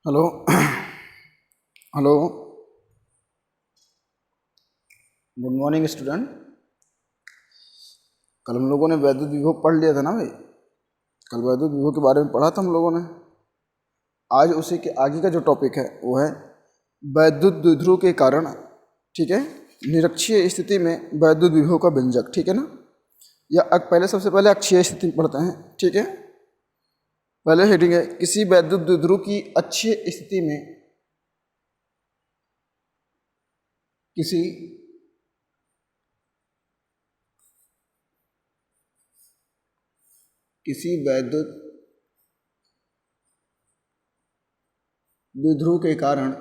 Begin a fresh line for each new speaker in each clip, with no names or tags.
Hello. Hello. Good morning student. कल हम लोगों ने वैद्युत विभव पढ़ लिया था ना भाई। कल वैद्युत विभव के बारे में पढ़ा था हम लोगों ने। आज उसी के आगे का जो टॉपिक है वो है वैद्युत द्विध्रुव के कारण, ठीक है, निरक्षीय स्थिति में वैद्युत विभव का व्यंजक, ठीक है ना। या पहले सबसे पहले अक्षीय स्थिति पढ़ते हैं, ठीक है। पहले हेडिंग है किसी वैद्युत द्विध्रुव की अक्षीय स्थिति में किसी वैद्युत द्विध्रुव के कारण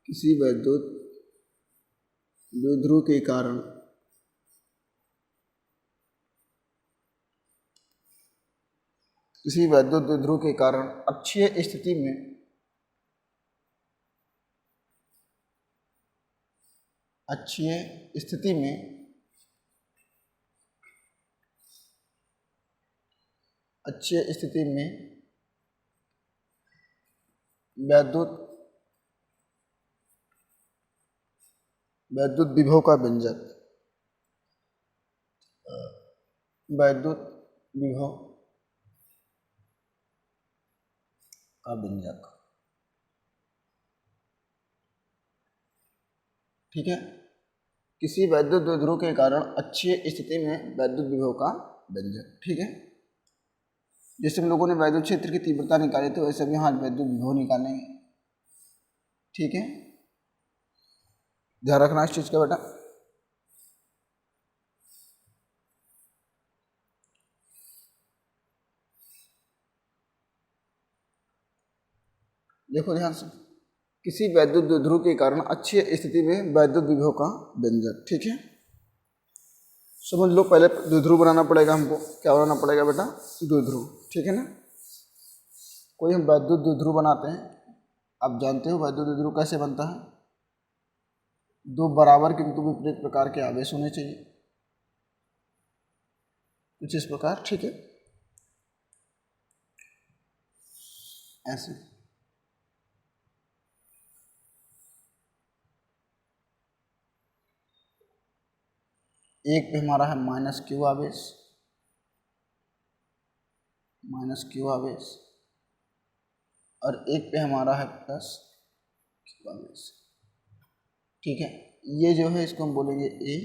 किसी वैद्युत द्विध्रुव के कारण किसी वैद्युत द्विध्रुव के कारण अक्षीय स्थिति में अक्षीय स्थिति में अक्षीय स्थिति में वैद्युत विभव का व्यंजक, वैद्युत विभव का व्यंजक, ठीक है। किसी वैद्युत द्विध्रुव के कारण अक्षीय स्थिति में वैद्युत विभव का व्यंजक, ठीक है। जैसे हम लोगों ने वैद्युत क्षेत्र की तीव्रता निकाली थी वैसे भी यहाँ वैद्युत विभव निकालेंगे, ठीक है। ध्यान रखना इस चीज का बेटा। देखो ध्यान से, किसी वैद्युत द्विध्रुव के कारण अक्षीय स्थिति में वैद्युत विभव का व्यंजक, ठीक है। समझ लो, पहले द्विध्रुव बनाना पड़ेगा हमको। क्या बनाना पड़ेगा बेटा? द्विध्रुव, ठीक है ना। कोई हम वैद्युत द्विध्रुव बनाते हैं, आप जानते हो वैद्युत द्विध्रुव कैसे बनता है। दो बराबर किंतु विपरीत प्रकार के आवेश होने चाहिए, कुछ इस प्रकार, ठीक है। ऐसे एक पे हमारा है -q आवेश, -q आवेश, और एक पे हमारा है +q आवेश, ठीक है। ये जो है इसको हम बोलेंगे A,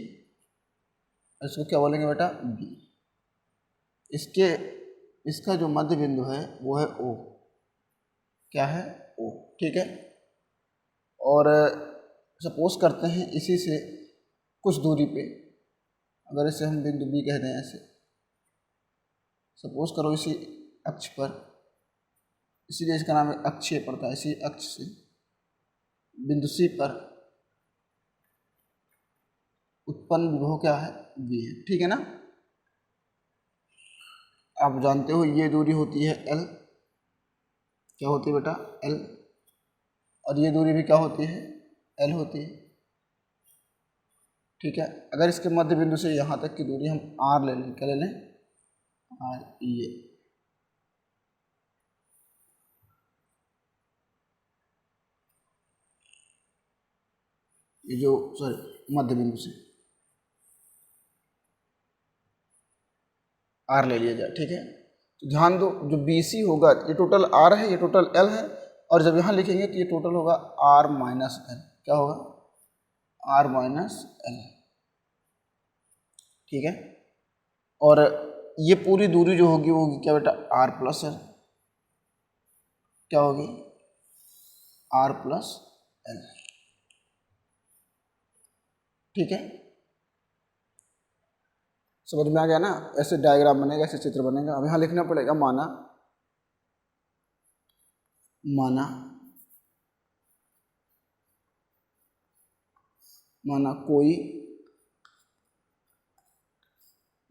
इसको क्या बोलेंगे बेटा? B। इसका जो मध्य बिंदु है वो है O। क्या है? O, ठीक है। और सपोज करते हैं इसी से कुछ दूरी पे, अगर इसे हम बिंदु B कहते हैं, ऐसे सपोज करो इसी अक्ष पर, इसीलिए इसका नाम अक्षीय पड़ता है। इसी अक्ष से बिंदु C पर उत्पन्न विभव क्या है? V है, ठीक है ना। आप जानते हो ये दूरी होती है L। क्या होती है बेटा? L। और ये दूरी भी क्या होती है? L होती है, ठीक है। अगर इसके मध्य बिंदु से यहाँ तक की दूरी हम R ले लें, क्या ले लें? R, ये जो सॉरी मध्य बिंदु से R ले लिया जाए, ठीक है। तो ध्यान दो, जो BC होगा ये टोटल R है, ये टोटल L है, और जब यहाँ लिखेंगे तो ये टोटल होगा R माइनस L। क्या होगा? R माइनस L, ठीक है। और ये पूरी दूरी जो होगी वो होगी क्या बेटा? R plus L। क्या होगी? R प्लस L, ठीक है। समझ में आ गया ना? ऐसे डायग्राम बनेगा, ऐसे चित्र बनेगा। अब यहाँ लिखना पड़ेगा माना कोई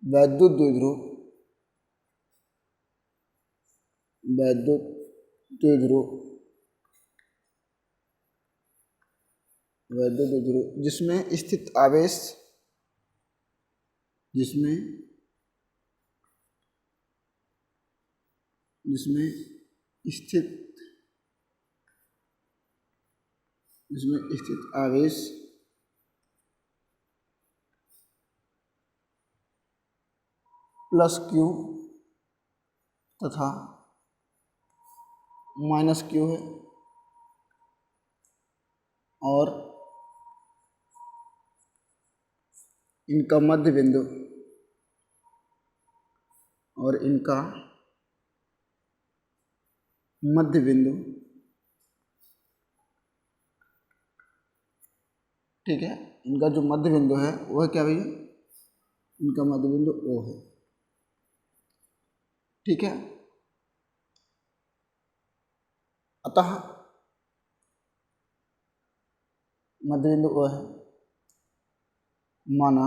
वैद्युत द्विध्रुव जिसमें स्थित स्थित, इसमें स्थित आवेश प्लस क्यू तथा माइनस क्यू है, और इनका मध्य बिंदु ठीक है, इनका जो मध्य बिंदु है वो है क्या भैया, इनका मध्य बिंदु O है। ठीक है, अतः मध्य बिंदु O है, माना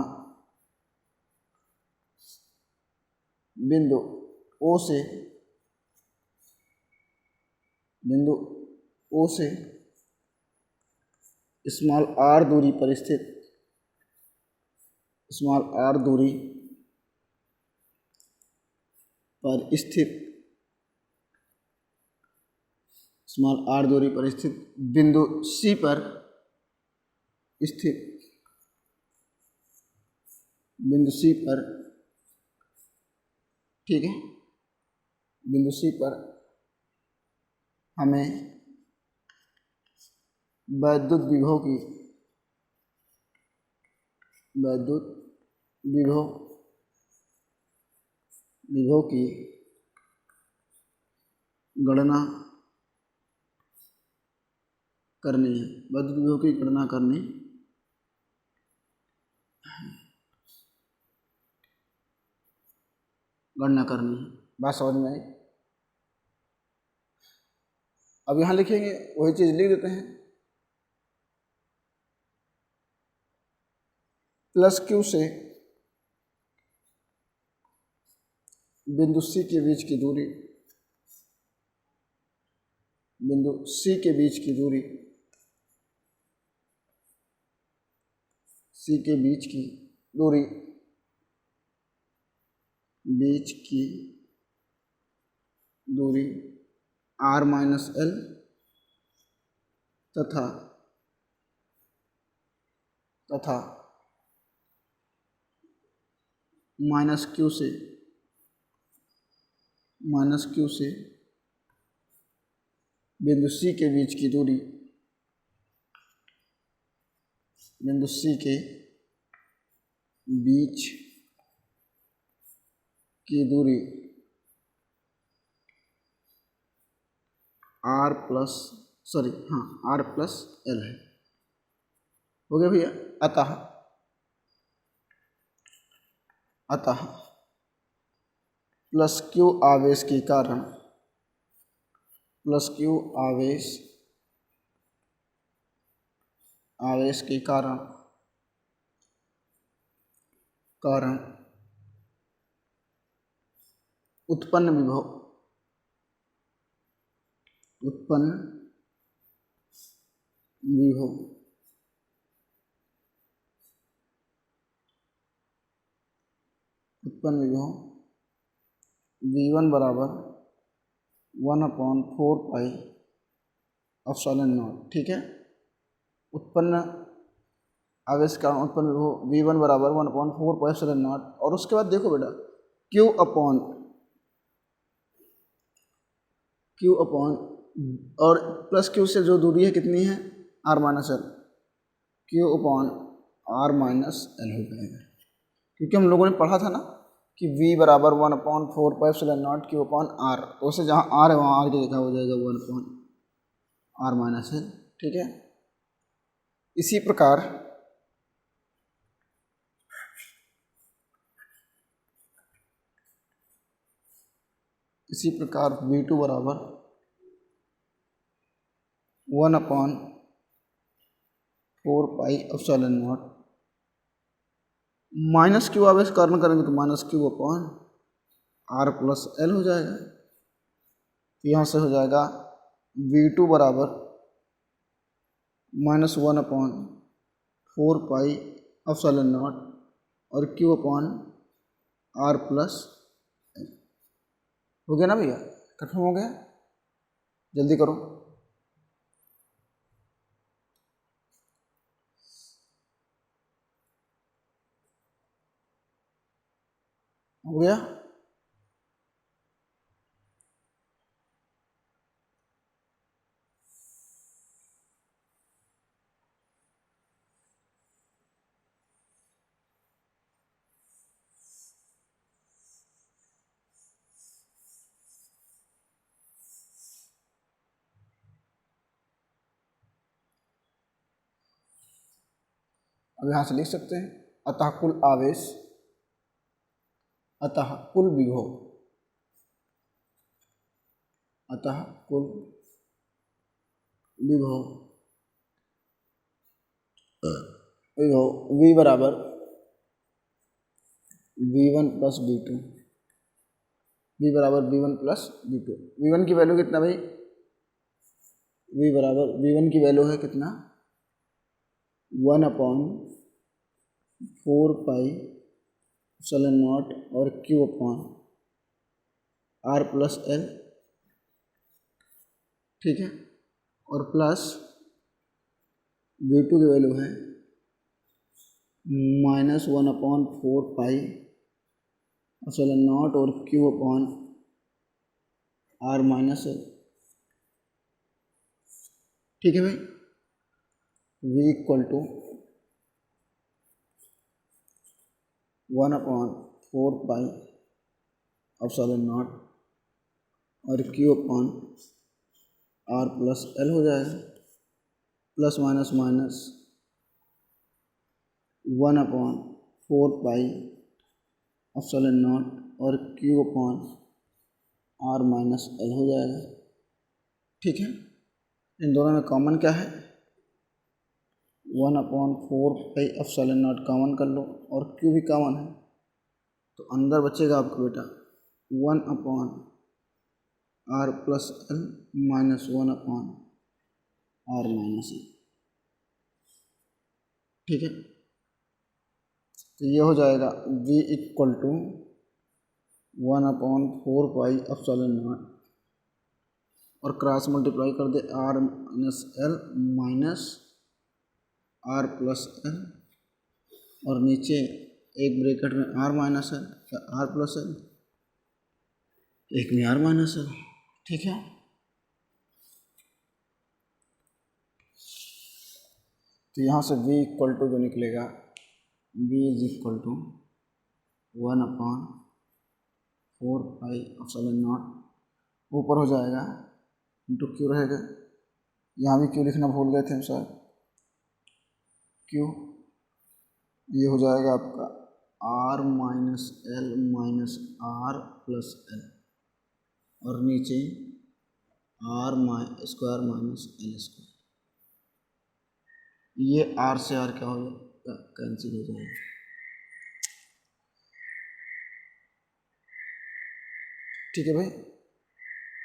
बिंदु O से स्मॉल r दूरी पर स्थित बिंदु C पर ठीक है, बिंदु C पर हमें वैद्युत विभव की गणना करनी है, बात समझ में आई। अब यहाँ लिखेंगे, वही चीज लिख देते हैं, प्लस क्यू से बिंदु C के बीच की दूरी, r माइनस एल तथा माइनस क्यू से बिंदु C के बीच की दूरी, r प्लस एल है। हो गया भैया। अतः प्लस क्यू आवेश के कारण उत्पन्न विभव V1 बराबर 1/4 पाई एप्सिलॉन नॉट। ठीक है, उत्पन्न आवेश का उत्पन्न विभव V1 बराबर 1/4 पाई एप्सिलॉन नॉट। और उसके बाद देखो बेटा, Q अपॉन और प्लस Q से जो दूरी है कितनी है, r minus L, Q upon r minus L हो जाएगा। क्योंकि हम लोगों ने पढ़ा था ना कि V बराबर 1/4 pi epsilon naught Q upon r, तो उसे जहाँ r है वहाँ r की जगह हो जाएगा 1/r माइनस एल। ठीक है, इसी प्रकार V2 बराबर 1/4 pi epsilon naught minus Q आवेश कारण करेंगे तो minus Q upon r plus L हो जाएगा। यहाँ से हो जाएगा V2 बराबर -1/4 पाई एप्सिलॉन नॉट और Q upon r plus L. हो गया ना भैया, कन्फर्म हो गया। जल्दी करो। हो गया? अब यहाँ से लिख सकते हैं अतः कुल आवेश, अतः कुल विभव, अतः कुल विभव विभव V बराबर V1 प्लस V2, V बराबर V1 प्लस V2। V1 की वैल्यू कितना भाई? V बराबर V1 की वैल्यू है कितना? 1/4π0 और Q/R प्लस L, ठीक है। और प्लस V2 की वैल्यू है -1/4π0 और Q/R माइनस L, ठीक है भाई। V इक्वल टू 1/4π0 और Q/R प्लस L हो जाएगा, प्लस माइनस माइनस 1/4π0 और Q/R माइनस L हो जाएगा, ठीक है। इन दोनों में कॉमन क्या है? 1/4π0 कॉमन कर लो और Q भी कॉमन है, तो अंदर बचेगा आपको बेटा 1/R plus L minus 1/R minus L, ठीक है। तो ये हो जाएगा V इक्वल टू 1/4π0 और क्रॉस मल्टीप्लाई कर दे R minus L minus R plus L, और नीचे एक ब्रैकेट में R minus L, R plus L, एक में R माइनस L, ठीक है। तो यहाँ से V इक्वल टू जो निकलेगा, V इज इक्वल टू 1/4π0 ऊपर हो जाएगा इंटू Q रहेगा। यहाँ भी Q लिखना भूल गए थे हम शायद, Q ये हो जाएगा आपका R minus L minus R plus L, और नीचे R square minus L square. ये R से R क्या हो जाएगा? कैंसिल हो जाएगा, ठीक है भाई।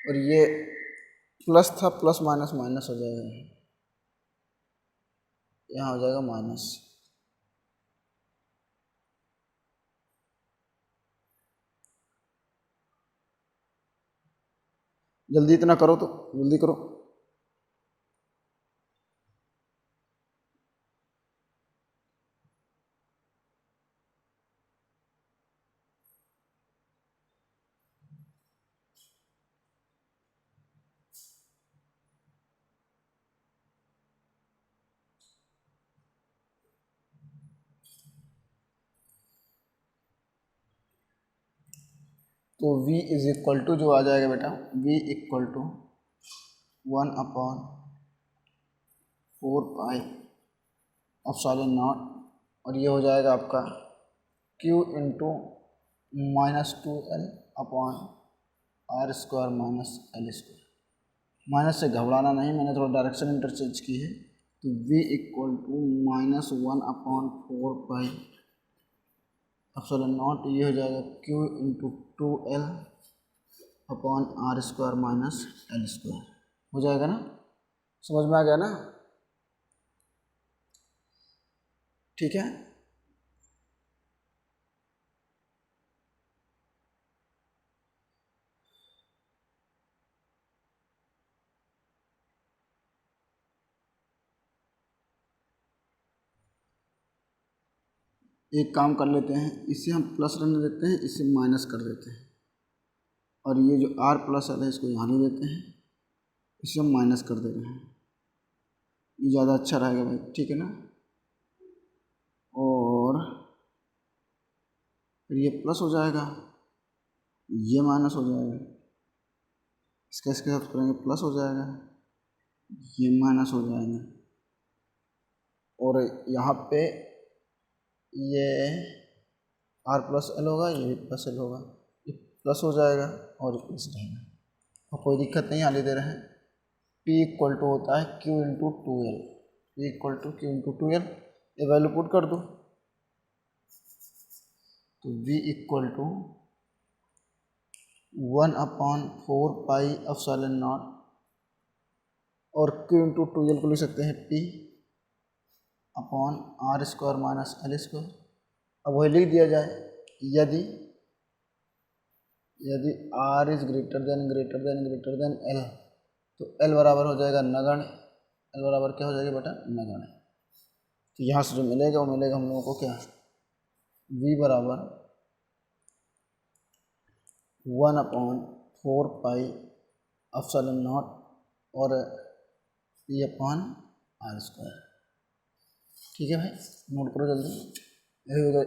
और ये प्लस था, प्लस माइनस माइनस हो जाएगा, यहाँ हो जाएगा माइनस। जल्दी इतना करो, तो जल्दी करो। तो V इज इक्वल टू जो आ जाएगा बेटा, V इक्वल टू 1/4π0 और ये हो जाएगा आपका Q into -2L upon R square minus L square. Minus से घबराना नहीं, मैंने थोड़ा डायरेक्शन इंटरचेंज की है। तो V इक्वल टू -1/4π0, ये हो जाएगा Q into 2L upon R square minus L square, हो जाएगा ना? समझ में आ गया ना? ठीक है। एक काम कर लेते हैं, इसे हम प्लस रहने देते हैं, इसे माइनस कर देते हैं, और ये जो आर प्लस एल है इसको यहाँ नहीं देते हैं, इसे हम माइनस कर दे रहे हैं। ये ज़्यादा अच्छा रहेगा भाई, ठीक है ना। और फिर ये प्लस हो जाएगा, ये माइनस हो जाएगा, इसके साथ करेंगे प्लस हो जाएगा, ये माइनस हो जाएगा, और यहाँ पे ये आर प्लस एल होगा, ये भी प्लस एल होगा, ये प्लस हो जाएगा और प्लस रहेगा, और कोई दिक्कत नहीं आने दे रहे हैं। P इक्वल टू होता है Q into two L, P equal to Q into two L, ये वैल्यू पुट कर दो, तो V equal to 1/4 epsilon naught, और Q इंटू टू एल को लिख सकते हैं P upon R square minus L square. अब वही लिख दिया जाए, यदि R is greater than L, तो L बराबर हो जाएगा नगण्य, L बराबर क्या हो जाएगा बेटा, नगण्य। तो यहाँ से जो मिलेगा वो मिलेगा हम लोगों को क्या, V बराबर 1/4 एप्सिलॉन नॉट और P अपॉन आर स्क्वायर। ठीक है भाई, नोट करो जल्दी,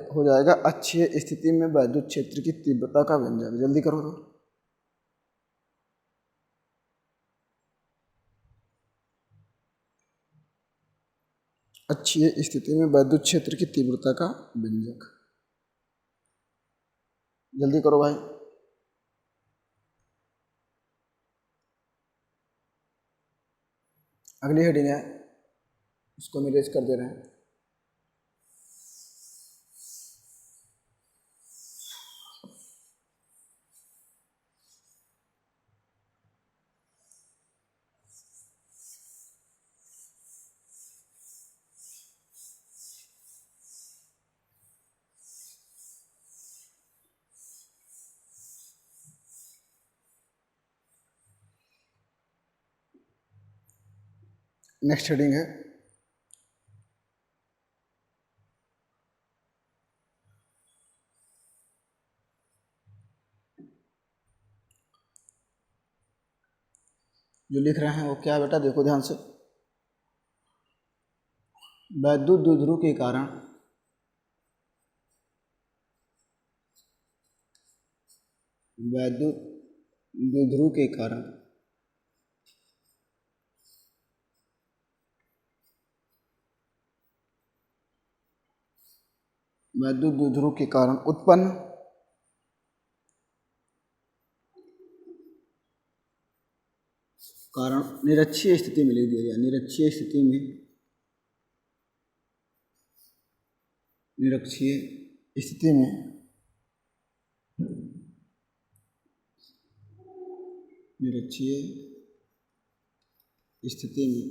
हो जाएगा अच्छी स्थिति में वैद्युत क्षेत्र की तीव्रता का व्यंजक। जल्दी करो तो। अच्छी स्थिति में वैद्युत क्षेत्र की तीव्रता का व्यंजक, जल्दी करो भाई। अगली हेडिंग है, उसको हम इरेज कर दे रहे हैं। नेक्स्ट हेडिंग है जो लिख रहे हैं वो क्या है बेटा, देखो ध्यान से। वैद्युत द्विध्रुव के कारण वैद्युत द्विध्रुव के कारण वैद्युत द्विध्रुव के कारण उत्पन्न कारण निरक्षीय स्थिति में लिख दिया गया, निरक्षीय स्थिति में, निरक्षीय स्थिति में निरक्षीय स्थिति में,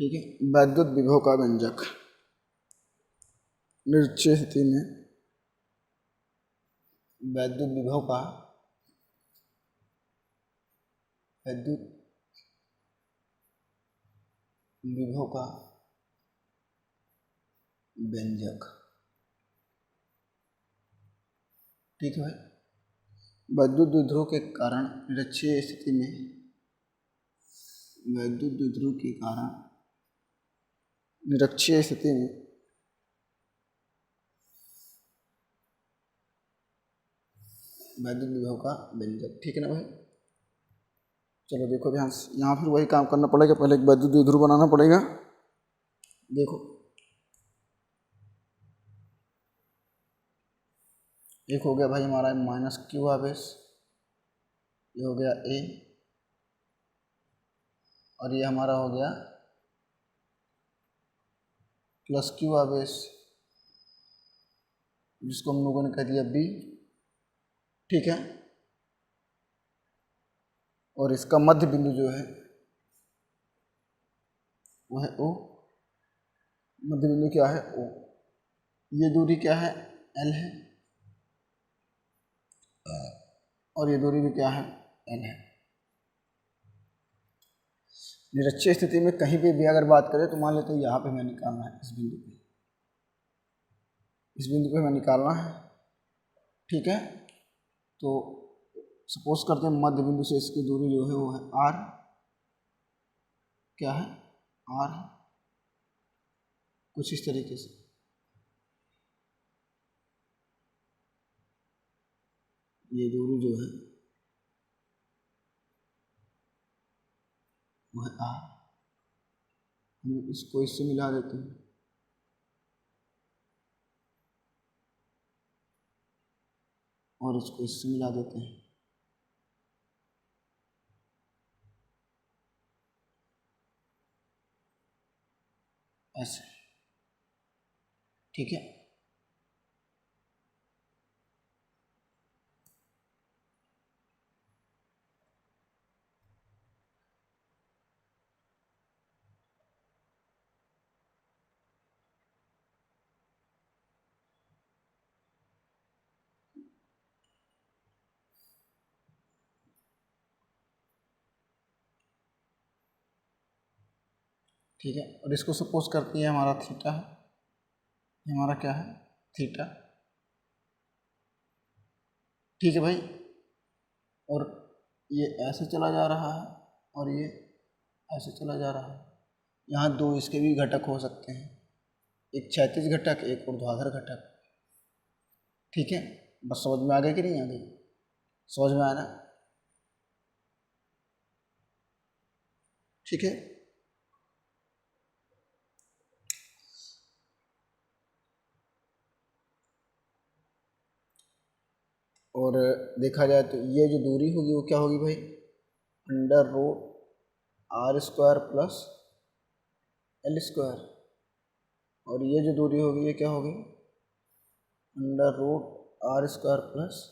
ठीक है, वैद्युत विभव का व्यंजक। निरक्षीय स्थिति में वैद्युत विभव का व्यंजक, ठीक है भाई। वैद्युत द्विध्रुव के कारण निरक्षीय स्थिति में वैद्युत द्विध्रुव के कारण निरक्षीय स्थिति में वैद्युत विभव का व्यंजक, ठीक है ना भाई। चलो देखो ध्यान से, यहाँ फिर वही काम करना पड़ेगा, पहले एक वैद्युत द्विध्रुव बनाना पड़ेगा। देखो एक हो गया भाई हमारा माइनस क्यू आवेश, ये हो गया ए, और ये हमारा हो गया प्लस क्यू आवेश, जिसको हम लोगों ने कह दिया बी, ठीक है। और इसका मध्य बिंदु जो है वो है ओ, मध्य बिंदु क्या है ओ, ये दूरी क्या है एल है, और ये दूरी भी क्या है एल है। निरक्षीय स्थिति में कहीं भी अगर बात करें तो मान लेते हैं यहाँ पे हमें निकालना है इस बिंदु पे, इस बिंदु पे हमें निकालना है, ठीक है। तो सपोज करते हैं मध्य बिंदु से इसकी दूरी जो है वो है r, क्या है r, कुछ इस तरीके से। ये दूरी जो है वो है r, हम इसको इससे मिला देते हैं, और इसको इससे मिला देते हैं, ऐसे, ठीक है। ठीक है, और इसको सपोज करते हैं हमारा थीटा है, हमारा क्या है थीटा, ठीक है भाई। और ये ऐसे चला जा रहा है और ये ऐसे चला जा रहा है। यहाँ दो इसके भी घटक हो सकते हैं, एक क्षैतिज घटक, एक ऊर्ध्वाधर घटक, ठीक है। बस समझ में आ गया कि नहीं आ गई? समझ में आया ना? ठीक है। और देखा जाए तो ये जो दूरी होगी वो क्या होगी भाई, under root r square plus l square. और ये जो दूरी होगी ये क्या होगी, under root r square plus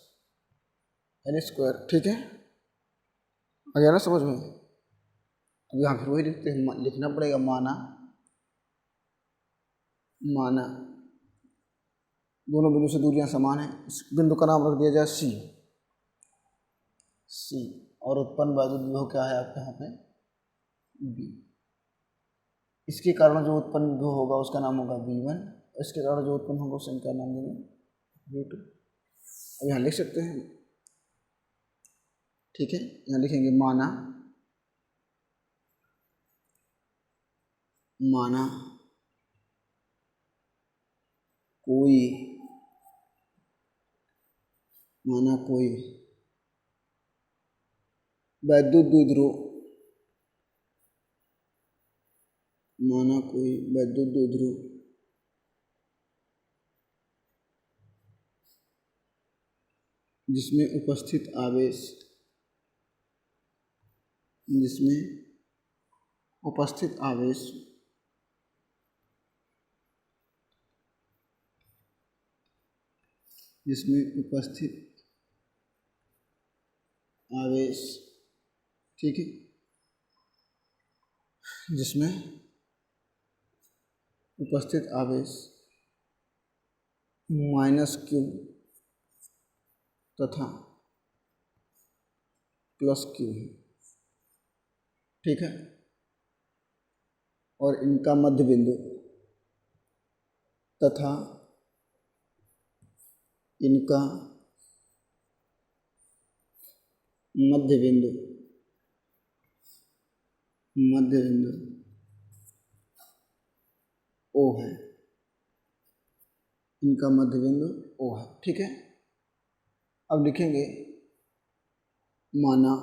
l square, ठीक है। आ गया ना समझ में? अब यहाँ फिर वही लिखते हैं, लिखना पड़ेगा माना, माना दोनों बिंदु से दूरियां समान हैं, इस बिंदु का नाम रख दिया जाए सी, सी। और उत्पन्न वैद्युत विभव क्या है आपके यहाँ पे, बी। इसके कारण जो उत्पन्न विभव होगा उसका नाम होगा V1, इसके कारण जो उत्पन्न होगा उसका नाम देंगे V2। अब यहाँ लिख सकते हैं, ठीक है। यहाँ लिखेंगे माना, माना कोई, माना कोई वैद्युत द्विध्रुव, माना कोई वैद्युत द्विध्रुव जिसमें उपस्थित आवेश, जिसमें उपस्थित आवेश जिसमें उपस्थित आवेश, ठीक है, जिसमें उपस्थित आवेश माइनस क्यू तथा प्लस क्यू है, ठीक है। और इनका मध्य बिंदु तथा इनका मध्य बिंदु, मध्य बिंदु O है, इनका मध्य बिंदु O है, ठीक है। अब लिखेंगे माना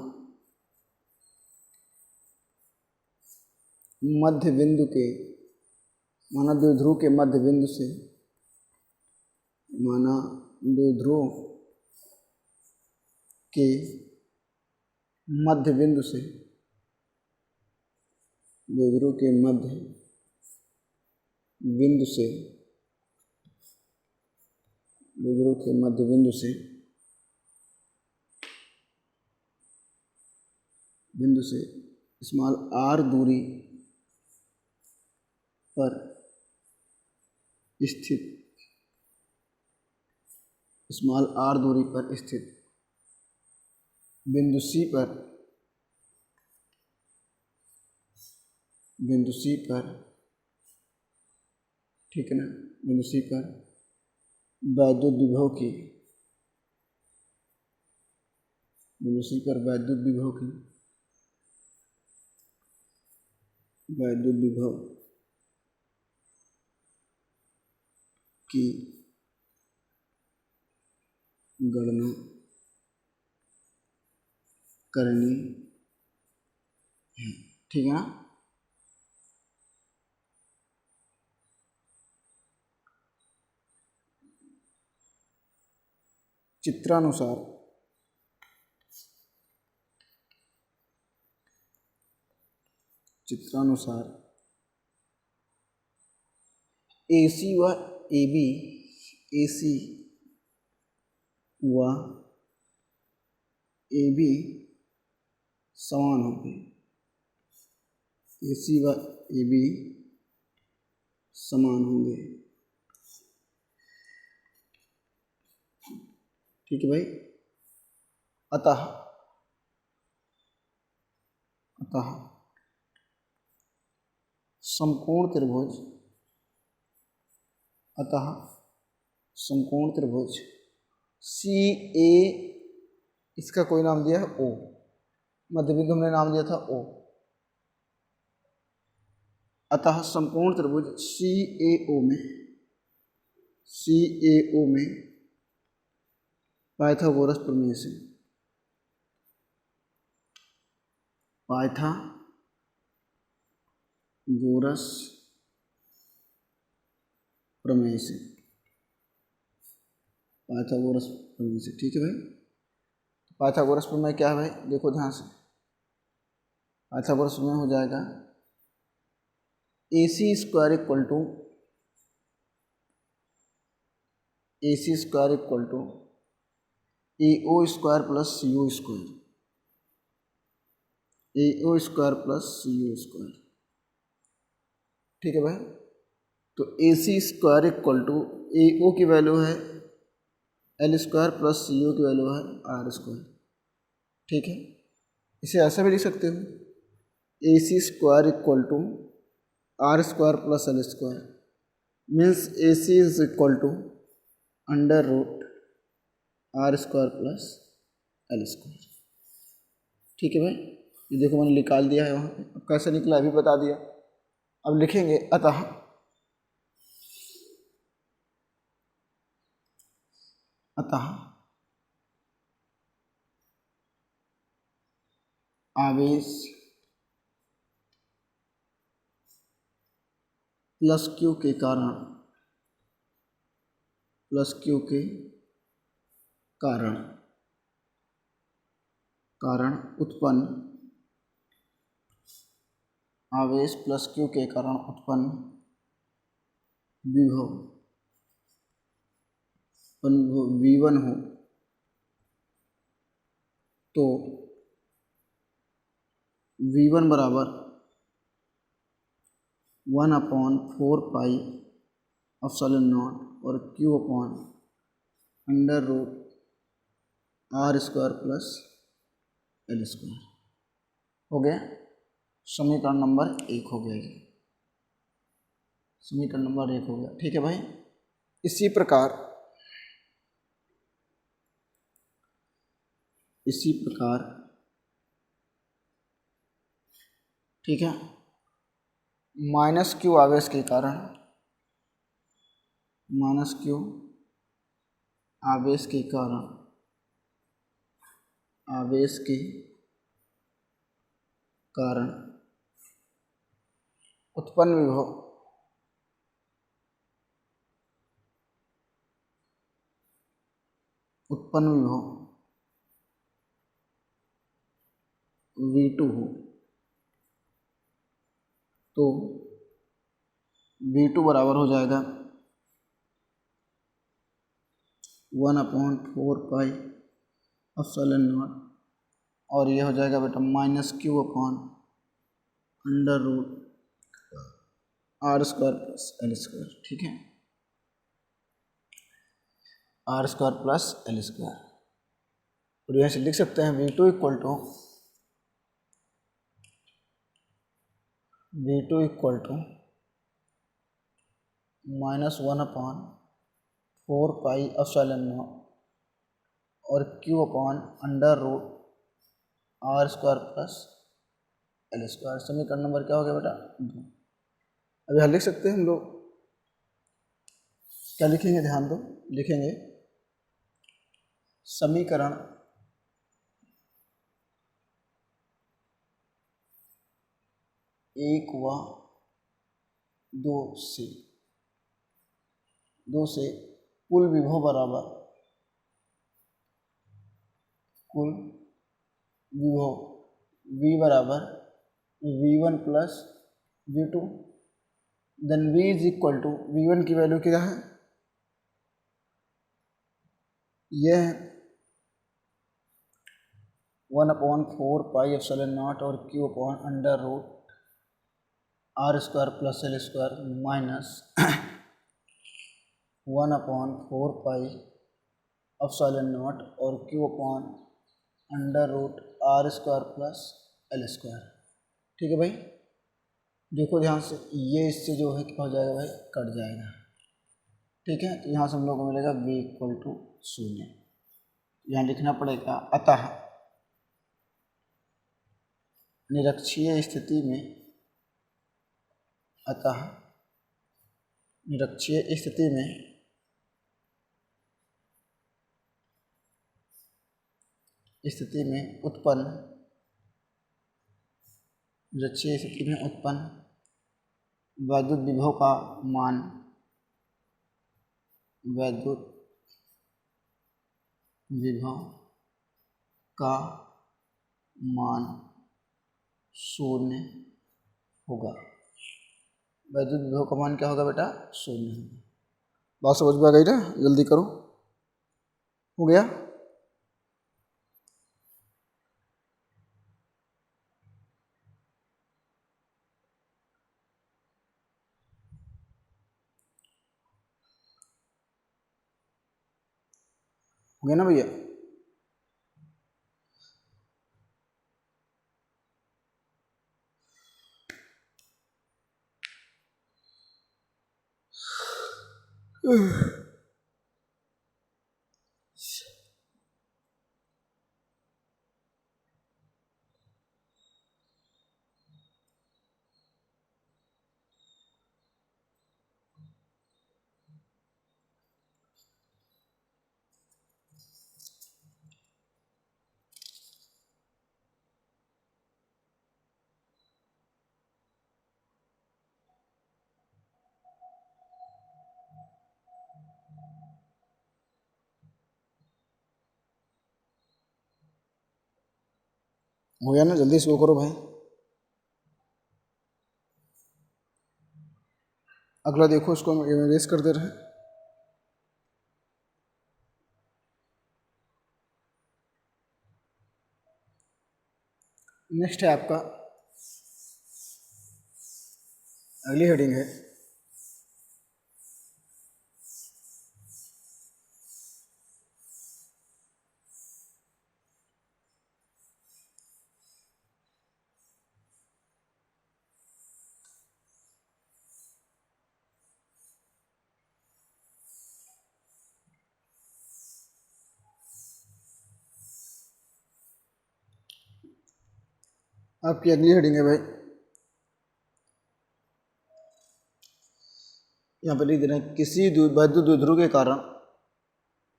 मध्य बिंदु के, माना द्विध्रुव के मध्य बिंदु से, माना द्विध्रुव के मध्य बिंदु से, द्विध्रुव के मध्य बिंदु से, द्विध्रुव के मध्य बिंदु से, बिंदु से स्मॉल r दूरी पर स्थित, स्मॉल r दूरी पर स्थित बिंदु C पर, बिंदु C पर, ठीक है ना, बिंदु C पर वैद्युत विभव की, दूसरी पर वैद्युत विभव की, वैद्युत विभव की गणना करनी है, ठीक है ना। चित्रानुसार AC व AB, AC व AB समान होंगे, AC व AB समान होंगे, ठीक है भाई। अतः समकोण त्रिभुज, CA, इसका कोई नाम दिया है O, मध्य बिंदु हमने नाम दिया था O। अतः समकोण त्रिभुज CAO में पाइथागोरस प्रमेय से, पाइथागोरस प्रमेय से, ठीक है भाई। पाइथागोरस प्रमेय क्या है भाई, देखो ध्यान से। पाइथागोरस प्रमेय हो जाएगा AC square equal to AO square plus CO square, ठीक है भाई। तो AC square equal to AO की वैल्यू है L स्क्वायर प्लस CO की वैल्यू है R स्क्वायर, ठीक है। इसे ऐसा भी लिख सकते हो, AC square equal to R square plus L square, means AC is equal to under root R square plus L square, ठीक है भाई। ये देखो मैंने निकाल दिया है वहाँ पे, अब कैसे निकला अभी बता दिया। अब लिखेंगे अतः आवेश प्लस Q के कारण उत्पन्न, आवेश प्लस Q के कारण उत्पन्न विभव V1 हो तो V1 बराबर 1/4 पाई एप्सिलॉन नॉट और Q upon under root R square plus L square, हो गया। समीकरण नंबर 1 हो गया, समीकरण नंबर 1 हो गया, ठीक है भाई। इसी प्रकार ठीक है, -Q आवेश के कारण, उत्पन्न विभव V2 हो तो V2 बराबर हो जाएगा 1/4 पाई एप्सिलॉन नॉट, और ये हो जाएगा बेटा -Q upon under root R square plus L square, ठीक है, R square plus L square. और यहाँ से लिख सकते हैं V2 इक्वल टू -1/4 4πε0 और Q upon under root are square plus L square. समीकरण नंबर क्या हो गया बेटा? 2। अभी हल लिख सकते हैं हम लोग। क्या लिखेंगे? ध्यान दो, लिखेंगे समीकरण एक व दो से कुल विभव बराबर कुल विभव V बराबर V1 plus V2। Then V is equal to V1 की वैल्यू क्या है? यह है 1/4πε0 और Q upon under root are square plus L square minus 1/4πε0 और Q upon under root are square plus L square. ठीक है भाई, देखो ध्यान से, ये इससे जो है क्या हो जाएगा भाई? कट जाएगा। ठीक है, तो यहाँ से हम लोग को मिलेगा v इक्वल टू 0। यहाँ लिखना पड़ेगा अतः निरक्षीय स्थिति में उत्पन्न वैद्युत विभव का मान 0 होगा। वैद्युत विभव का मान क्या होगा बेटा? 0 होगा। बात समझ में आ गई ना? जल्दी करो, हो गया? हो गया ना भैया? हो गया ना? जल्दी शुरू करो भाई। अगला देखो, इसको हम इरेज कर दे रहे हैं। नेक्स्ट है आपका, अगली हेडिंग है आपकी, अगली हेडिंग है भाई, यहाँ पर लिख दे रहे हैं किसी वैद्युत द्विध्रुव के कारण।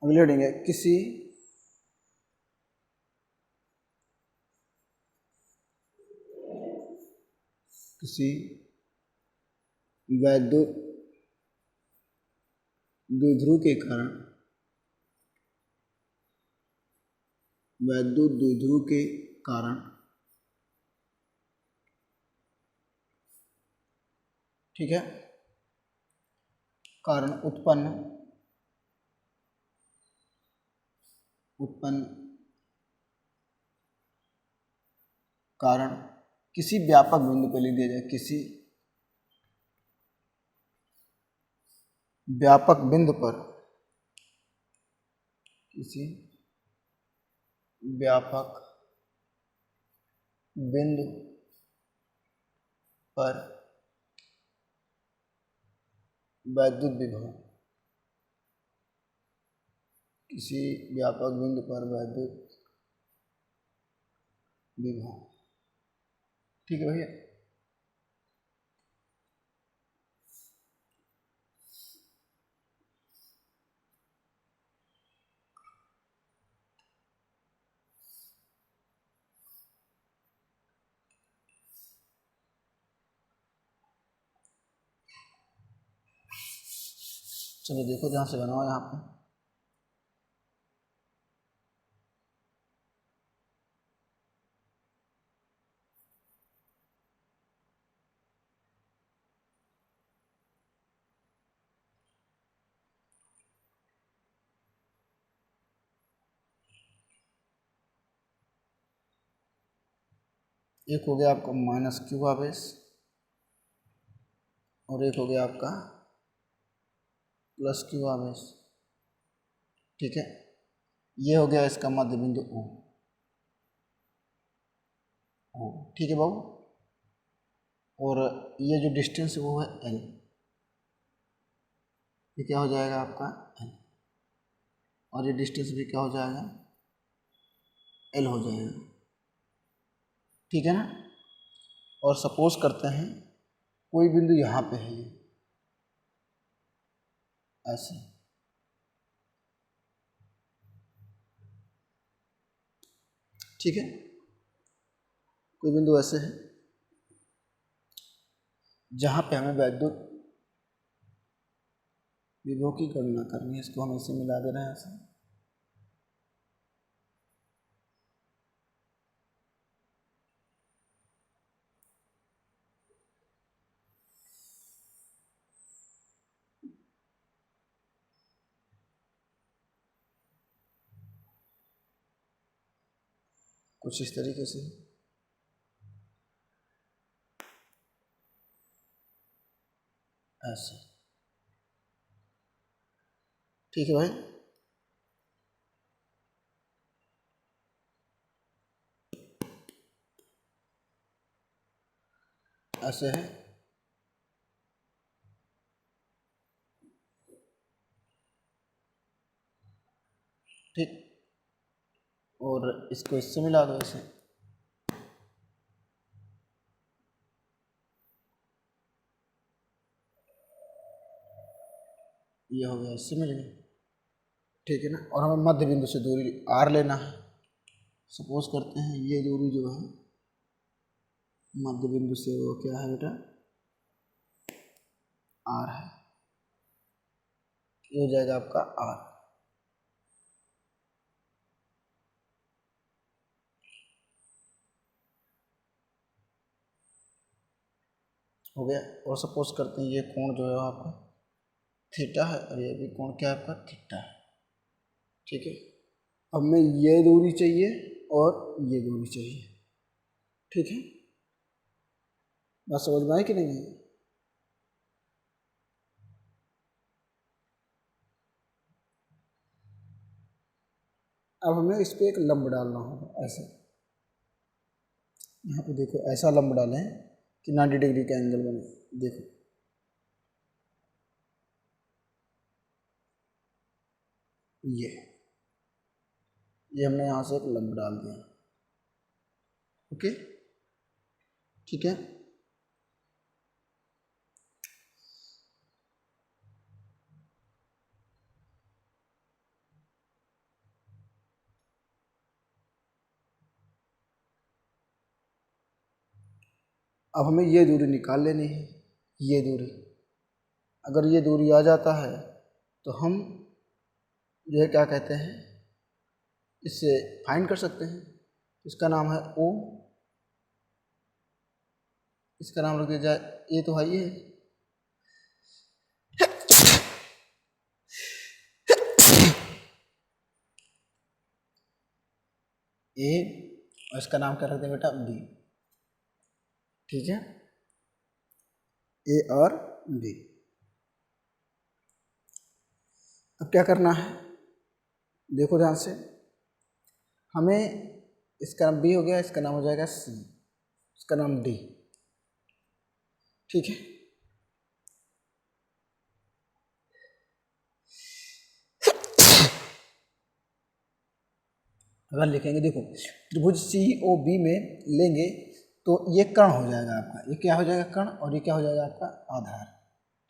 अगली हेडिंग है किसी वैद्युत द्विध्रुव के कारण ठीक है, कारण उत्पन्न कारण किसी व्यापक बिंदु पर लिख दिया जाए, किसी व्यापक बिंदु पर वैद्युत विभव किसी व्यापक बिंदु पर वैद्युत विभव। ठीक है भैया। चलो देखो ध्यान से बनाओ यहाँ पे। एक हो गया आपका माइनस क्यू आवेश और एक हो गया आपका प्लस क्यू आवेश। ठीक है, ये हो गया इसका मध्य बिंदु ओ। ठीक है बाबू। और ये जो डिस्टेंस वो है एल, ये क्या हो जाएगा आपका एल, और ये डिस्टेंस भी क्या हो जाएगा एल हो जाएगा। ठीक है ना। और सपोज करते हैं कोई बिंदु यहाँ पे है, ये ऐसे, ठीक है, कोई बिंदु ऐसे है जहाँ पे हमें वैद्युत विभव की गणना करनी है। इसको हम ऐसे मिला दे रहे हैं ऐसे। कुछ इस तरीके से ऐसे। ठीक है भाई। ऐसे है। ठीक, और इसको इससे मिला दो ऐसे। ये हो गया, इससे मिल गया। ठीक है ना। और हमें मध्य बिंदु से दूरी आर लेना है। सपोज करते हैं ये दूरी जो है मध्य बिंदु से वो क्या है बेटा आर है। ये हो जाएगा आपका आर। हो गया। और सपोज करते हैं ये कोण जो है आपका थीटा है और ये भी कोण क्या है आपका थीटा है। ठीक है, अब हमें ये दूरी चाहिए और ये दूरी चाहिए। ठीक है, बात समझ में आई कि नहीं? अब हमें इस पर एक लंब डालना होगा ऐसे। यहाँ पे देखो ऐसा लंब डालें कि 90 डिग्री का एंगल बने। देखो ये हमने यहाँ से एक लंब डाल दिया। ओके, ठीक है। अब हमें ये दूरी निकाल लेनी है। ये दूरी, अगर ये दूरी आ जाता है तो हम जो है क्या कहते हैं इससे फाइंड कर सकते हैं। इसका नाम है ओ, इसका नाम रख दिया जाए ए, तो है ये ए, और इसका नाम क्या रख दें बेटा बी। ठीक है, ए और बी। अब क्या करना है देखो ध्यान से। हमें इसका नाम बी हो गया, इसका नाम हो जाएगा सी, इसका नाम डी। ठीक है, अगर लिखेंगे, देखो त्रिभुज सी ओ बी में लेंगे तो ये कर्ण हो जाएगा आपका, ये क्या हो जाएगा कर्ण, और ये क्या हो जाएगा आपका आधार।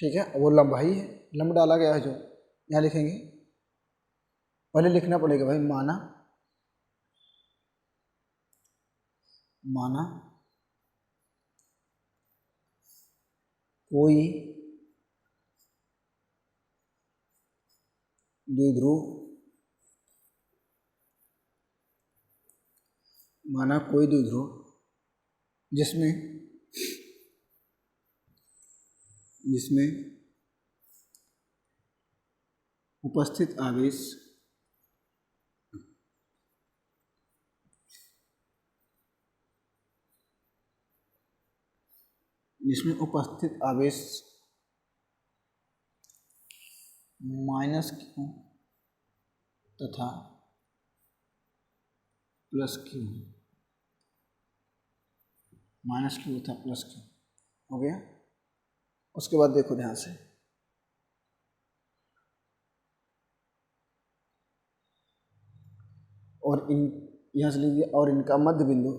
ठीक है, वो लंबाई है, लंब डाला गया है जो, यहाँ लिखेंगे। पहले लिखना पड़ेगा भाई, माना कोई द्विध्रुव, माना कोई द्विध्रुव जिसमें उपस्थित आवेश माइनस क्यू तथा प्लस क्यू, माइनस क्यू तथा प्लस क्यू हो गया। उसके बाद देखो ध्यान से, और इन यहाँ से लीजिए, और इनका मध्य बिंदु,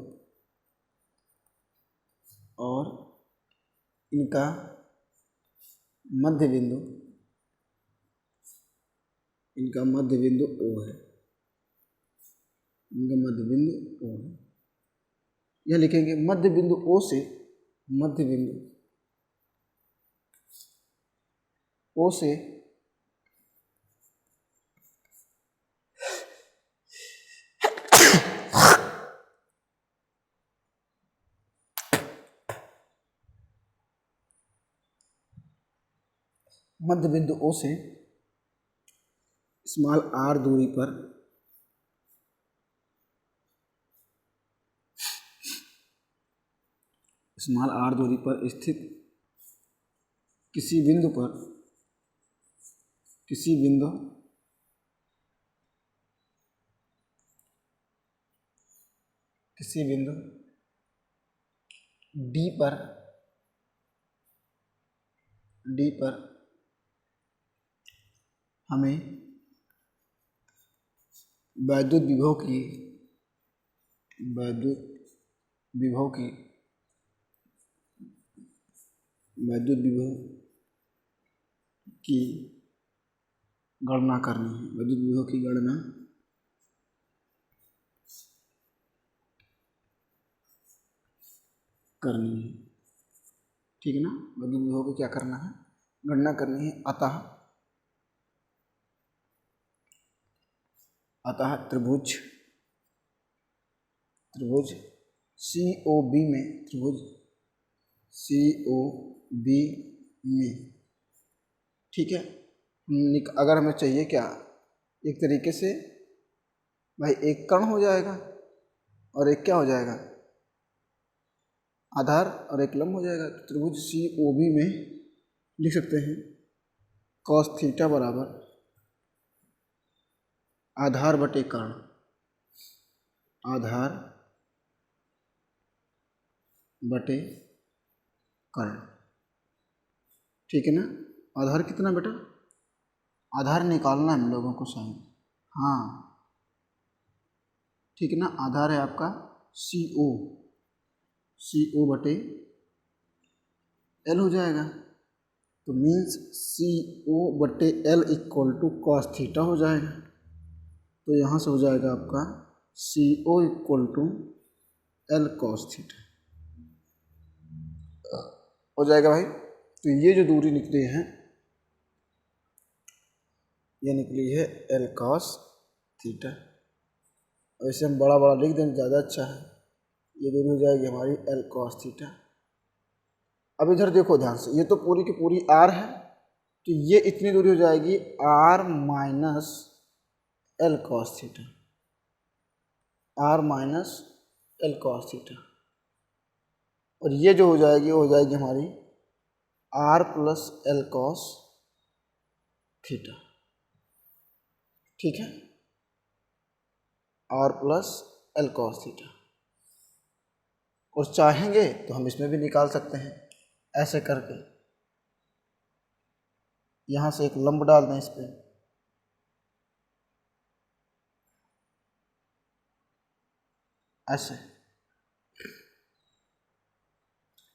और इनका मध्य बिंदु, इनका मध्य बिंदु O है, इनका मध्य बिंदु O है। यह लिखेंगे मध्य बिंदु O से, मध्य बिंदु O से मध्य बिंदु O से स्मॉल r दूरी पर स्थित किसी बिंदु D पर हमें वैद्युत विभव की गणना करनी है, वैद्युत विभव की गणना करनी है। ठीक है ना, वैद्युत विभव को क्या करना है, गणना करनी है। अतः त्रिभुज COB में, ठीक है, अगर हमें चाहिए क्या, एक तरीके से भाई एक कर्ण हो जाएगा और एक क्या हो जाएगा आधार, और एक लंब हो जाएगा। तो त्रिभुज COB में लिख सकते हैं cos थीटा बराबर आधार बटे कर्ण, आधार बटे कर्ण। ठीक है ना, आधार कितना बेटा, आधार निकालना है हम लोगों को शायद, हाँ ठीक है ना, आधार है आपका CO बटे L हो जाएगा। तो मीन्स CO बटे L equal to cos theta हो जाएगा। तो यहाँ से हो जाएगा आपका CO equal to L cos theta हो जाएगा भाई। तो ये जो दूरी निकली है, ये निकली है L कॉस थीटा। वैसे हम बड़ा लिख दें ज़्यादा अच्छा है। ये दूरी हो जाएगी हमारी L कॉस थीटा। अब इधर देखो ध्यान से, ये तो पूरी की पूरी R है, तो ये इतनी दूरी हो जाएगी R minus L cos theta, R minus L cos theta. और ये जो हो जाएगी वो हो जाएगी हमारी R plus L cos theta. ठीक है, R plus L cos theta. और चाहेंगे तो हम इसमें भी निकाल सकते हैं ऐसे करके, यहाँ से एक लंब डाल दें इस पर, ऐसे,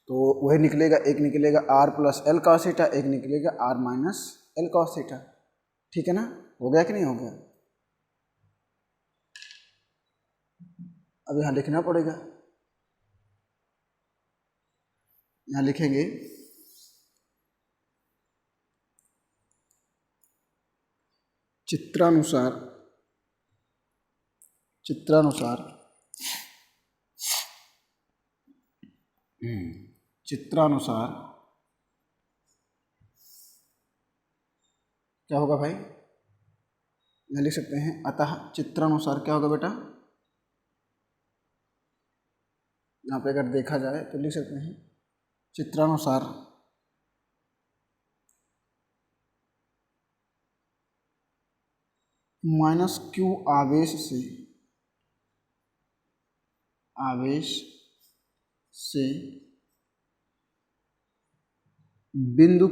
तो वही निकलेगा, एक निकलेगा R plus L cos theta, एक निकलेगा R minus L cos theta. ठीक है ना, हो गया कि नहीं हो गया? अब यहाँ लिखना पड़ेगा, यहाँ लिखेंगे चित्रानुसार, चित्रानुसार चित्रानुसार क्या होगा भाई? यहाँ लिख सकते हैं अतः चित्रानुसार क्या होगा बेटा? यहाँ पे अगर देखा जाए तो लिख सकते हैं चित्रानुसार माइनस क्यू आवेश से, आवेश से बिंदु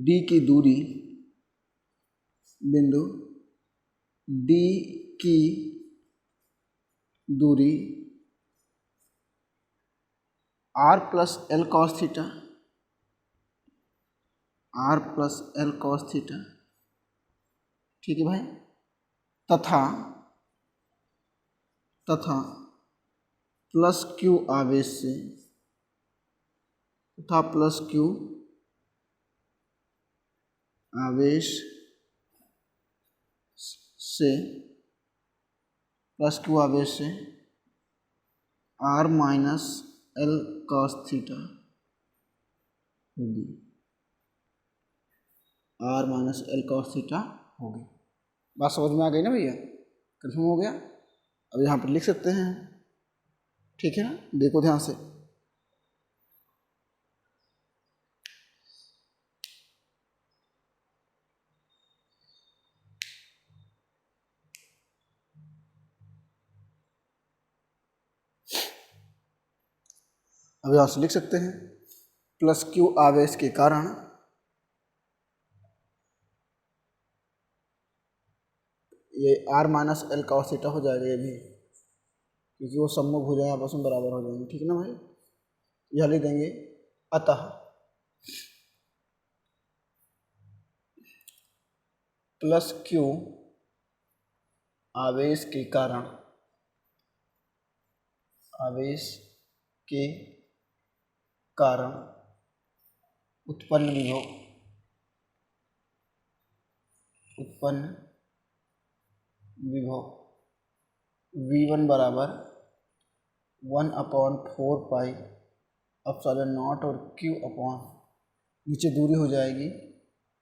डी की दूरी, बिंदु डी की दूरी R plus L cos theta, R plus L cos theta. ठीक है भाई, तथा तथा प्लस क्यू आवेश से, तथा प्लस क्यू आवेश से, प्लस क्यू आवेश से r minus L cos theta होगी, r minus L cos theta होगी। बात समझ में आ गई ना भैया? कंफर्म हो गया? अब यहाँ पर लिख सकते हैं, ठीक है ना, देखो ध्यान से। अब यहाँ से लिख सकते हैं प्लस क्यू आवेश के कारण ये R minus L cos theta हो जाएगा, ये भी, क्योंकि वो सम्मुख हो जाए आपस में बराबर हो जाएंगे। ठीक है ना भाई? यह लिख देंगे अतः प्लस क्यू आवेश के कारण, आवेश के कारण उत्पन्न विभव, उत्पन्न विभव V1 बराबर 1/4 पाई एप्सिलॉन नॉट और Q अपॉन, नीचे दूरी हो जाएगी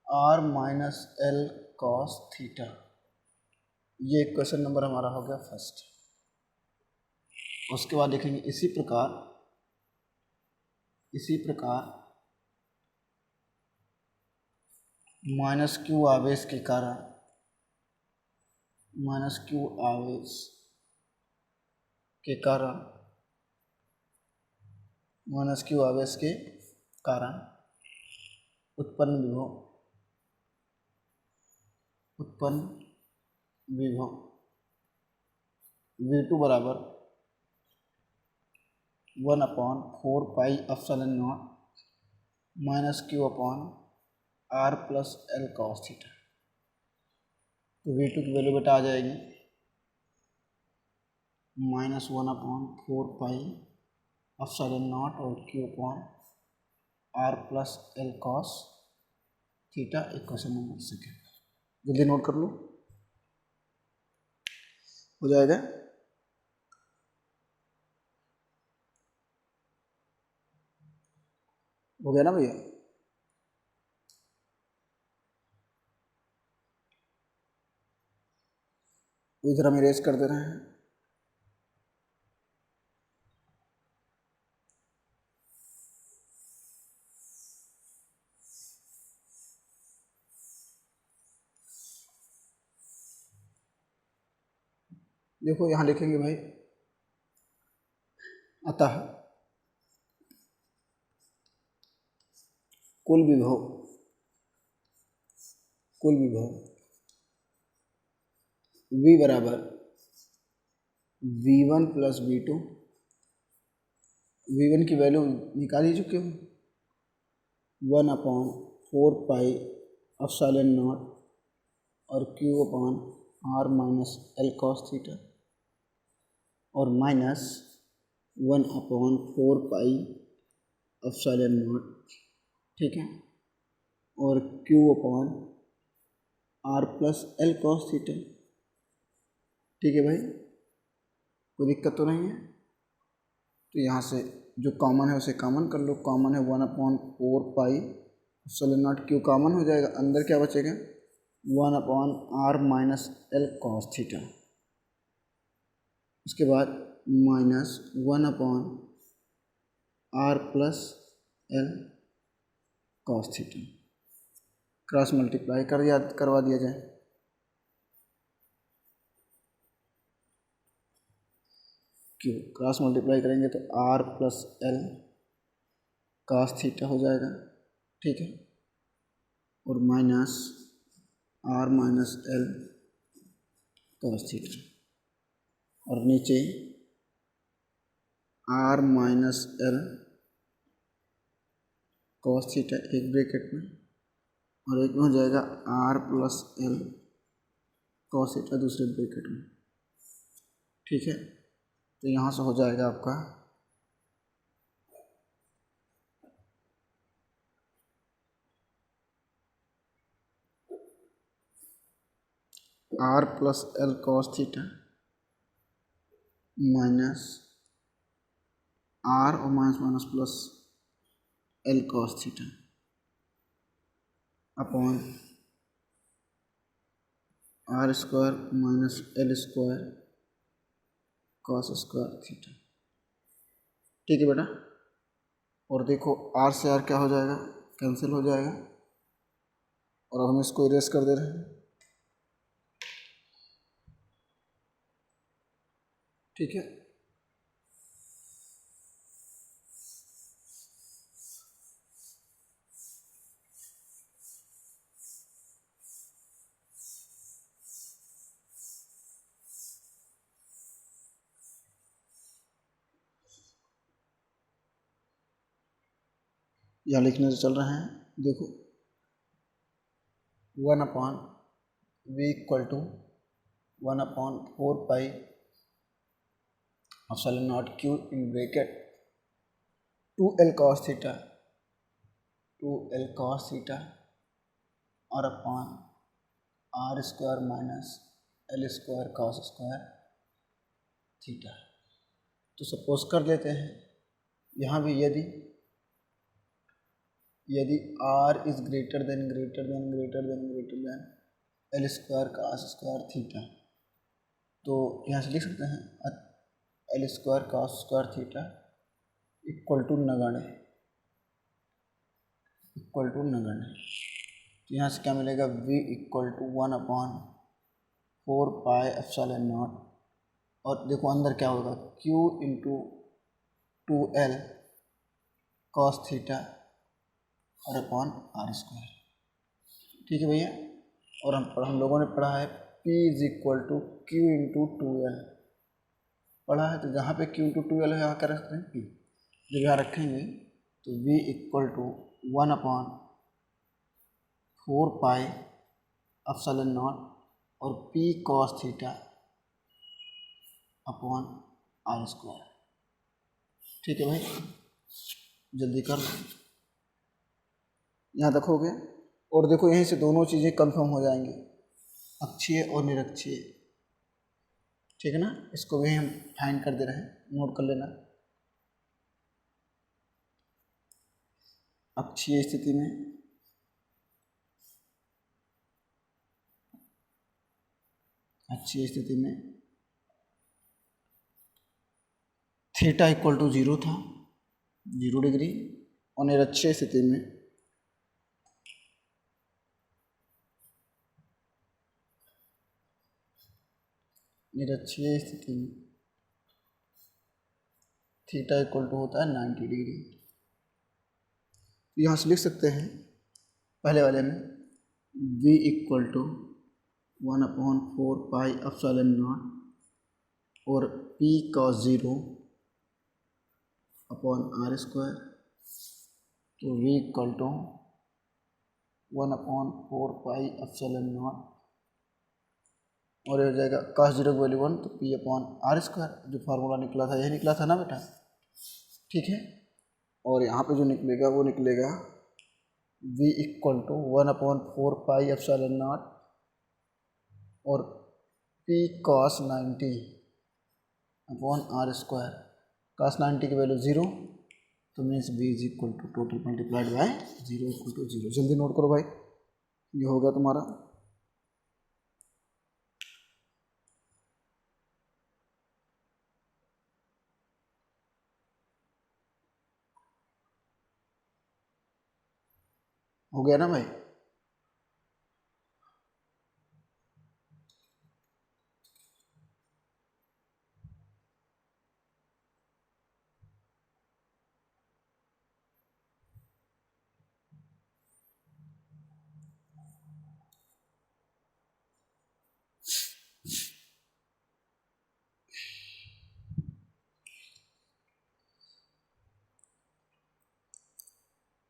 R minus L cos theta. ये क्वेश्चन नंबर हमारा हो गया फर्स्ट। उसके बाद लिखेंगे इसी प्रकार, इसी प्रकार माइनस क्यू आवेश के कारण, माइनस क्यू आवेश के कारण, माइनस क्यू आवेश के कारण उत्पन्न विभव, उत्पन्न विभव V2 बराबर 1/4 pi epsilon naught minus Q upon R plus L cos theta. तो V2 की वैल्यू बेटा आ जाएगी -1/4 पाई एप्सिलॉन नॉट और Q upon R plus L cos theta. Question number second, जल्दी नोट कर लो, हो जाएगा। हो गया ना भैया? इधर हम इरेज कर दे रहे हैं। देखो यहाँ लिखेंगे भाई अतः कुल विभव, कुल विभव V बराबर V1 प्लस V2, V1 की वैल्यू निकाल ही चुके हो, 1/4 पाई एप्सिलॉन नॉट और Q upon R minus L cos theta, और माइनस 1/4 पाई एप्सिलॉन नॉट, ठीक है, और Q upon R plus L cos theta. ठीक है भाई, कोई दिक्कत तो नहीं है। तो यहाँ से जो कॉमन है उसे कॉमन कर लो, कॉमन है 1/4 pi epsilon naught, Q common हो जाएगा, अंदर क्या बचेगा 1/R minus L cos theta, उसके बाद minus 1/R plus L cos theta, cross multiply करवा दिया जाए। क्यों क्रॉस मल्टीप्लाई करेंगे तो R plus L cos theta हो जाएगा, ठीक है, और minus R minus L cos theta, और नीचे R minus L cos theta एक ब्रैकेट में, और एक में हो जाएगा R plus L cos theta दूसरे ब्रैकेट में, ठीक है। तो यहाँ से हो जाएगा आपका R plus L cos theta minus R और minus minus plus L cos theta upon R square minus L square cos square theta, ठीक है बेटा। और देखो R से R क्या हो जाएगा, कैंसिल हो जाएगा, और अब हम इसको इरेज कर दे रहे हैं, ठीक है। यहाँ लिखने से चल रहे हैं, देखो 1/V equal to 1/4 pi epsilon naught Q in bracket 2L cos theta, 2L cos theta और upon R square minus L square cos square theta. तो सपोज कर लेते हैं यहाँ भी यदि R is greater than L square cos square theta, तो यहाँ से लिख सकते हैं L square cos square theta equal to नगण्य, तो यहाँ से क्या मिलेगा V equal to 1/4 pi epsilon naught, और देखो अंदर क्या होगा Q into 2L cos theta और अपॉन R स्क्वायर, ठीक है भैया। और हम लोगों ने पढ़ा है P is equal to Q into 2L पढ़ा है, तो जहाँ पे Q इंटू 2L है यहाँ क्या रख सकते हैं P, जब यहाँ रखेंगे तो V equal to 1/4 pi epsilon naught और P cos theta upon R square, ठीक है भाई, जल्दी कर लो, यहाँ तक हो गया। और देखो यहीं से दोनों चीज़ें कंफर्म हो जाएंगी, अक्षीय और निरक्षीय, ठीक है ना। इसको भी हम फाइंड कर दे रहे हैं, नोट कर लेना। अक्षीय स्थिति में थीटा इक्वल टू 0 था, 0 डिग्री, और निरक्षीय स्थिति में थीटा इक्वल टू होता है 90 डिग्री। यहाँ से लिख सकते हैं पहले वाले में V equal to 1/4 pi epsilon naught और P cos zero upon R square, तो वी इक्वल टू 1/4πε0, और ये हो जाएगा कॉस जीरो की वैल्यू 1, तो पी अपॉन आर स्क्वायर, जो फार्मूला निकला था यही निकला था ना बेटा, ठीक है। और यहाँ पे जो निकलेगा वो निकलेगा v इक्वल टू 1/4πε0 और p cos 90 upon R square, cos 90 की वैल्यू 0, तो means v is equal to total multiplied by 0 equal to 0। जल्दी नोट करो भाई, ये होगा तुम्हारा हो गया ना भाई।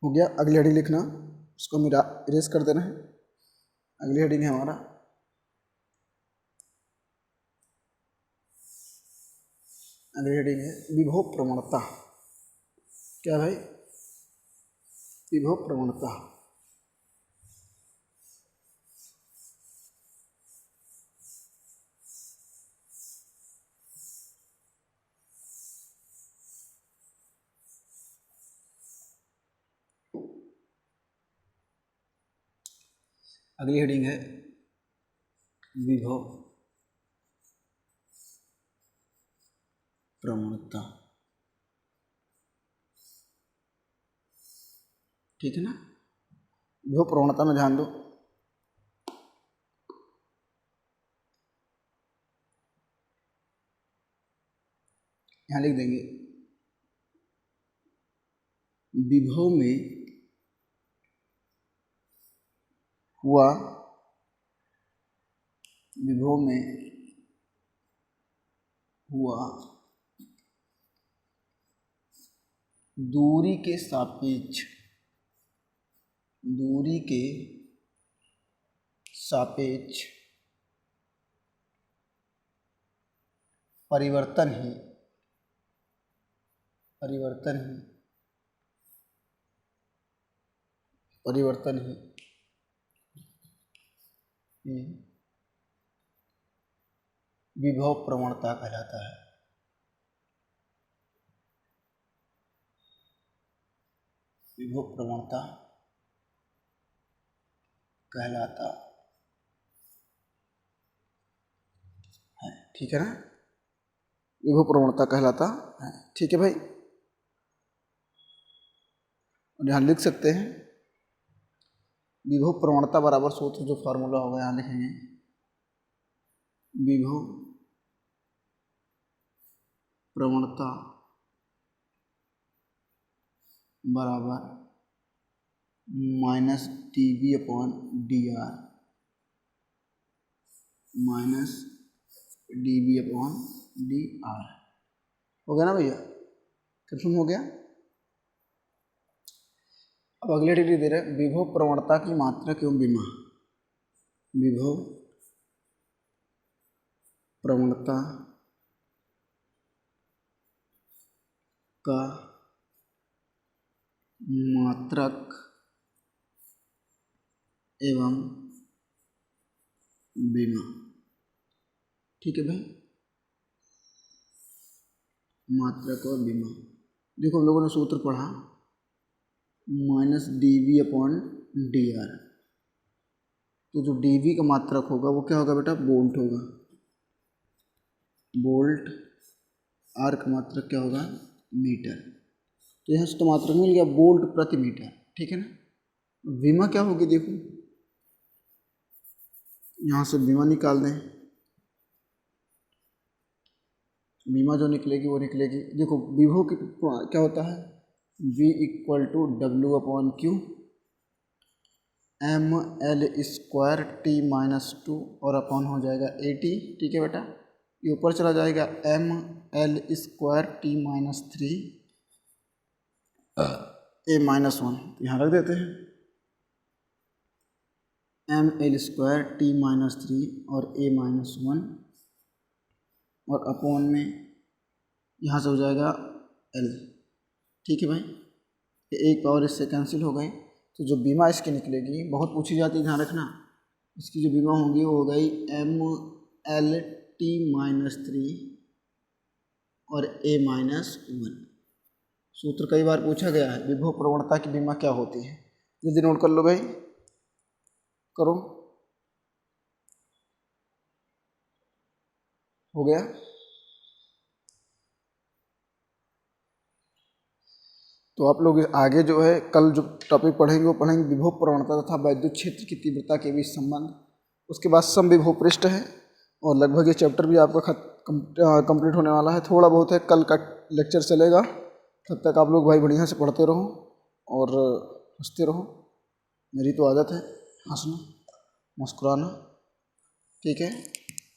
हो गया, अगली हेडिंग लिखना, उसको मेरा इरेज कर देना है। अगली हेडिंग है हमारा अगली हेडिंग है विभव प्रवणता। क्या भाई? विभव प्रवणता। अगली हेडिंग है विभव प्रवणता, ठीक है ना। विभव प्रवणता में ध्यान दो, यहाँ लिख देंगे विभव में हुआ, विभव में हुआ दूरी के सापेक्ष, दूरी के सापेक्ष परिवर्तन ही विभव प्रवणता कहलाता है। विभव प्रवणता कहलाता है, ठीक है ना। विभव प्रवणता कहलाता है, ठीक है भाई। और यहाँ लिख सकते हैं विभव प्रवणता बराबर सूत्र, जो फार्मूला होगा यहाँ लिखेंगे, विभव प्रवणता बराबर minus dv upon dr, minus dv upon dr। हो गया ना भैया, कंफर्म हो गया। अब अगले डिग्री दे रहे विभव प्रवणता की मात्रा एवं विमा। विभव प्रवणता का मात्रक एवं विमा, ठीक है भाई। मात्रक और विमा, देखो हम लोगों ने सूत्र पढ़ा माइनस dv अपॉन dr, तो जो dv का मात्रक होगा वो क्या होगा बेटा? वोल्ट होगा। वोल्ट, r का मात्रक क्या होगा? मीटर। तो यहाँ से तो मात्रक मिल गया वोल्ट प्रति मीटर, ठीक है ना। विमा क्या होगी? देखो यहाँ से विमा निकाल दें, विमा जो निकलेगी वो निकलेगी, देखो विभव की क्या होता है? v equal to W upon Q M L square T minus 2 और अपॉन हो जाएगा 80, ठीक है बेटा। ये ऊपर चला जाएगा M L square T minus 3 A minus 1, यहाँ रख देते हैं M L square T minus 3 और ए माइनस 1 और अपॉन में यहाँ से हो जाएगा एल। ठीक है भाई, एक पावर इससे कैंसिल हो गई, तो जो बीमा इसकी निकलेगी बहुत पूछी जाती है, ध्यान रखना। इसकी जो बीमा होगी वो हो गई एम एल टी माइनस 3 और ए माइनस 1। सूत्र कई बार पूछा गया है, विभव प्रवणता की बीमा क्या होती है, जल्दी नोट कर लो भाई, करो। हो गया। तो आप लोग आगे जो है कल जो टॉपिक पढ़ेंगे वो पढ़ेंगे विभव प्रवणता तथा वैद्युत क्षेत्र की तीव्रता के बीच संबंध। उसके बाद समविभव पृष्ठ है और लगभग ये चैप्टर भी आपका कंप्लीट होने वाला है। थोड़ा बहुत है, कल का लेक्चर चलेगा, तब तक आप लोग भाई बढ़िया से पढ़ते रहो और हंसते रहो। मेरी तो आदत है हंसना मुस्कुराना। ठीक है,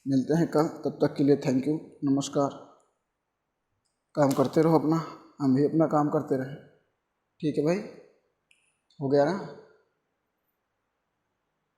मिलते हैं कल, तब तक के लिए थैंक यू, नमस्कार। काम करते रहो अपना, हम भी अपना काम करते रहें। ठीक है भाई, हो गया ना।